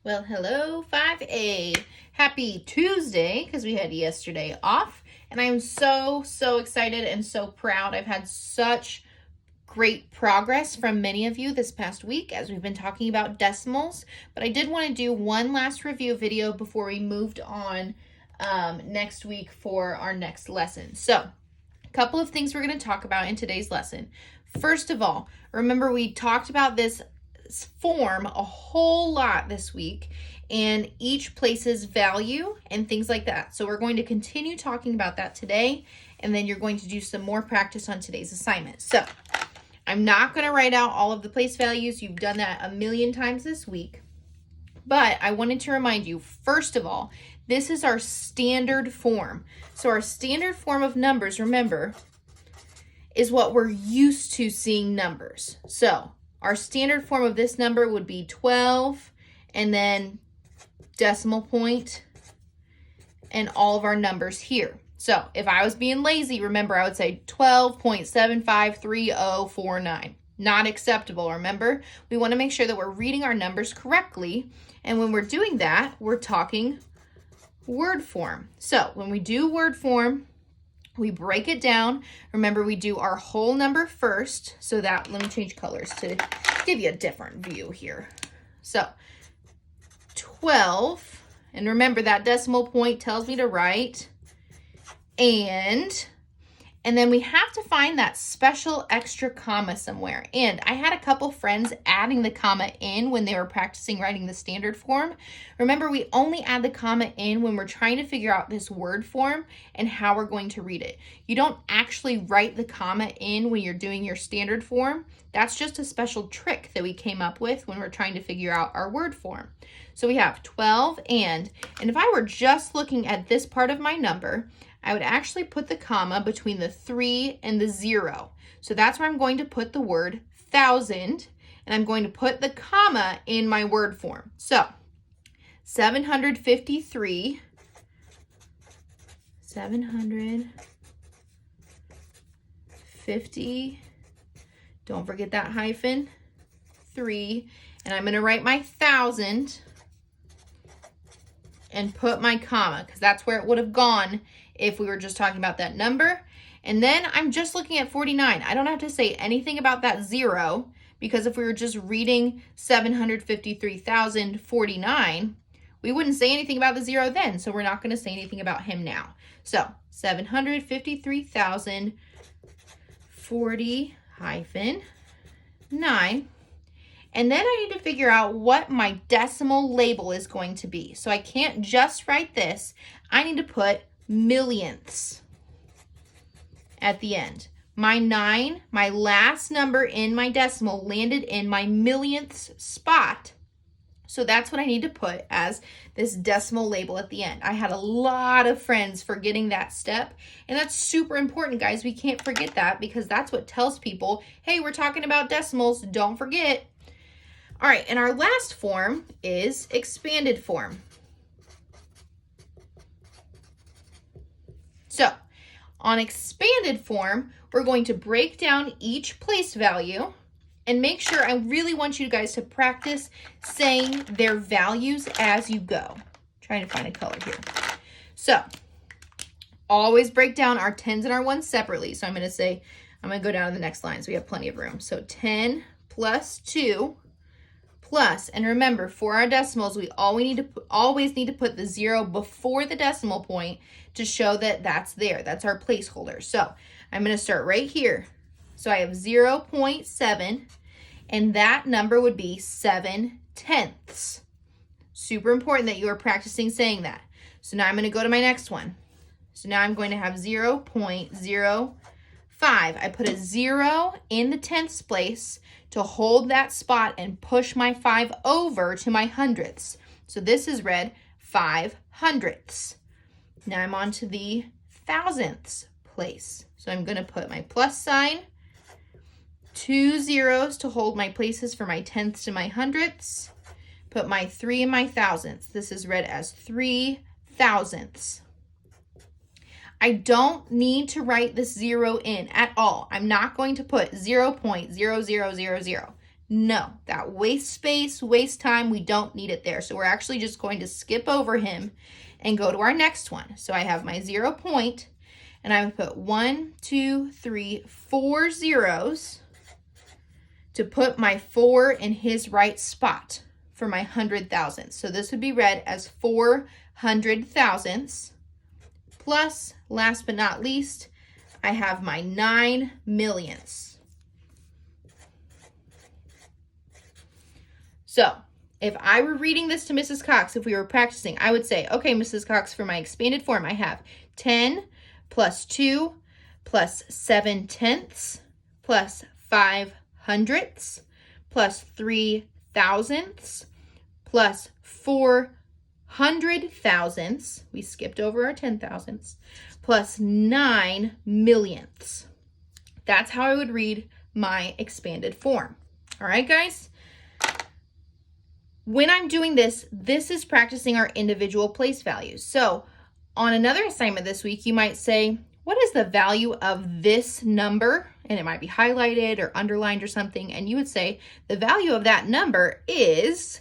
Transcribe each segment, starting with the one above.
Well, hello, 5A. Happy Tuesday, because we had yesterday off. And I am so excited and so proud. I've had such great progress from many of you this past week as we've been talking about decimals. But I did want to do one last review video before we moved on next week for our next lesson. So, a couple of things we're going to talk about in today's lesson. First of all, remember we talked about this form a whole lot this week, and each place's value and things like that. So we're going to continue talking about that today, and then you're going to do some more practice on today's assignment. So I'm not going to write out all of the place values. You've done that a million times this week. But I wanted to remind you, first of all, this is our standard form. So our standard form of numbers, remember, is what we're used to seeing numbers. So our standard form of this number would be 12 and then decimal point and all of our numbers here. So if I was being lazy, remember I would say 12.753049. Not acceptable, remember? We want to make sure that we're reading our numbers correctly. And when we're doing that, we're talking word form. So when we do word form, we break it down. Remember, we do our whole number first. So that, let me change colors to give you a different view here. So 12, and remember that decimal point tells me to write and then we have to find that special extra comma somewhere. And I had a couple friends adding the comma in when they were practicing writing the standard form. Remember, we only add the comma in when we're trying to figure out this word form and how we're going to read it. You don't actually write the comma in when you're doing your standard form. That's just a special trick that we came up with when we're trying to figure out our word form. So we have 12 and if I were just looking at this part of my number, I would actually put the comma between the 3 and the 0. So that's where I'm going to put the word thousand, and I'm going to put the comma in my word form. So 753, don't forget that hyphen, 3, and I'm going to write my thousand and put my comma because that's where it would have gone if we were just talking about that number. And then I'm just looking at 49. I don't have to say anything about that 0 because if we were just reading 753,049, we wouldn't say anything about the 0 then. So we're not going to say anything about him now. So 753,040 hyphen 9. And then I need to figure out what my decimal label is going to be. So I can't just write this. I need to put millionths at the end. My 9, my last number in my decimal, landed in my millionths spot. So that's what I need to put as this decimal label at the end. I had a lot of friends forgetting that step, and that's super important, guys. We can't forget that because that's what tells people, hey, we're talking about decimals, don't forget. All right, and our last form is expanded form. So on expanded form, we're going to break down each place value and make sure, I really want you guys to practice saying their values as you go. I'm trying to find a color here. So always break down our tens and our ones separately. So I'm going to go down to the next line so we have plenty of room. So 10 plus 2 plus, and remember, for our decimals, we always need to put the 0 before the decimal point to show that that's there. That's our placeholder. So I'm going to start right here. So I have 0.7, and that number would be 7/10. Super important that you are practicing saying that. So now I'm going to go to my next one. So now I'm going to have 0.05. I put a 0 in the tenths place to hold that spot and push my 5 over to my hundredths. So this is read 5/100ths. Now I'm on to the thousandths place. So I'm going to put my plus sign, 2 zeros to hold my places for my tenths and my hundredths, put my 3 in my thousandths. This is read as 3/1000ths. I don't need to write this 0 in at all. I'm not going to put 0.0000. No, that wastes space, wastes time. We don't need it there. So we're actually just going to skip over him and go to our next one. So I have my 0 point, and I would put 1, 2, 3, 4 zeros to put my 4 in his right spot for my 100 thousandths. So this would be read as 400 thousandths plus, last but not least, I have my 9 millionths. So if I were reading this to Mrs. Cox, if we were practicing, I would say, okay, Mrs. Cox, for my expanded form, I have 10 plus 2 plus 7 tenths plus 5 hundredths plus 3 thousandths plus 400 thousandths. We skipped over our 10 thousandths plus 9 millionths. That's how I would read my expanded form. All right, guys? When I'm doing this, this is practicing our individual place values. So on another assignment this week, you might say, what is the value of this number? And it might be highlighted or underlined or something. And you would say, the value of that number is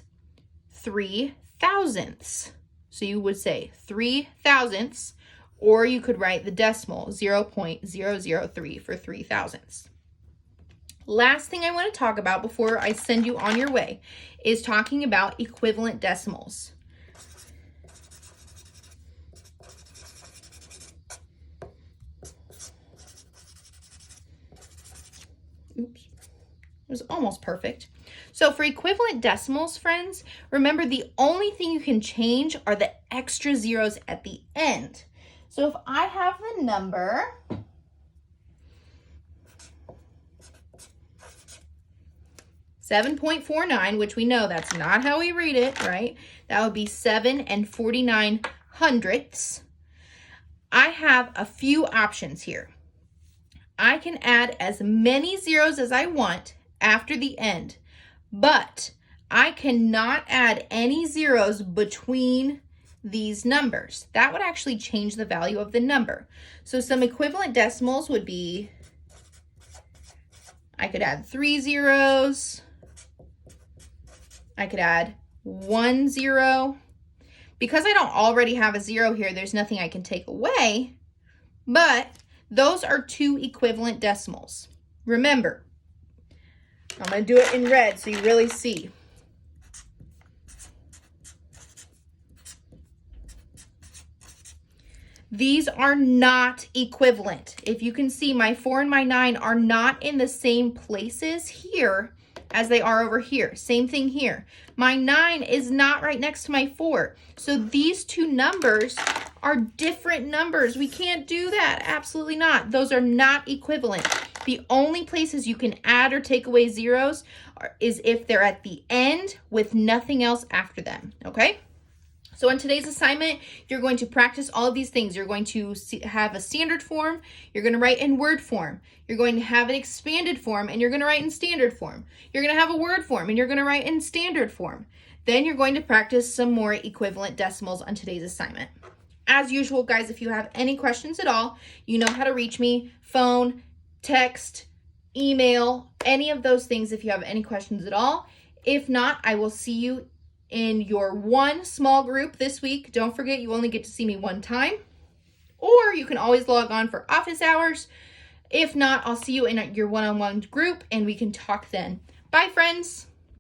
3 thousandths. So you would say 3 thousandths, or you could write the decimal 0.003 for 3 thousandths. Last thing I want to talk about before I send you on your way is talking about equivalent decimals. Oops, it was almost perfect. So for equivalent decimals, friends, remember the only thing you can change are the extra zeros at the end. So if I have the number 7.49, which we know that's not how we read it, right? That would be 7 49 hundredths. I have a few options here. I can add as many zeros as I want after the end, but I cannot add any zeros between these numbers. That would actually change the value of the number. So some equivalent decimals would be, I could add 3 zeros. I could add 1 0. Because I don't already have a 0 here, there's nothing I can take away, but those are 2 equivalent decimals. Remember, I'm going to do it in red so you really see. These are not equivalent. If you can see, my 4 and my 9 are not in the same places here as they are over here. Same thing here. My 9 is not right next to my 4. So these two numbers are different numbers. We can't do that. Absolutely not. Those are not equivalent. The only places you can add or take away zeros is if they're at the end with nothing else after them. Okay? So in today's assignment, you're going to practice all of these things. You're going to have a standard form. You're going to write in word form. You're going to have an expanded form, and you're going to write in standard form. You're going to have a word form, and you're going to write in standard form. Then you're going to practice some more equivalent decimals on today's assignment. As usual, guys, if you have any questions at all, you know how to reach me. Phone, text, email, any of those things if you have any questions at all. If not, I will see you in your one small group this week. Don't forget, you only get to see me one time. Or you can always log on for office hours. If not, I'll see you in your one-on-one group and we can talk then. Bye, friends.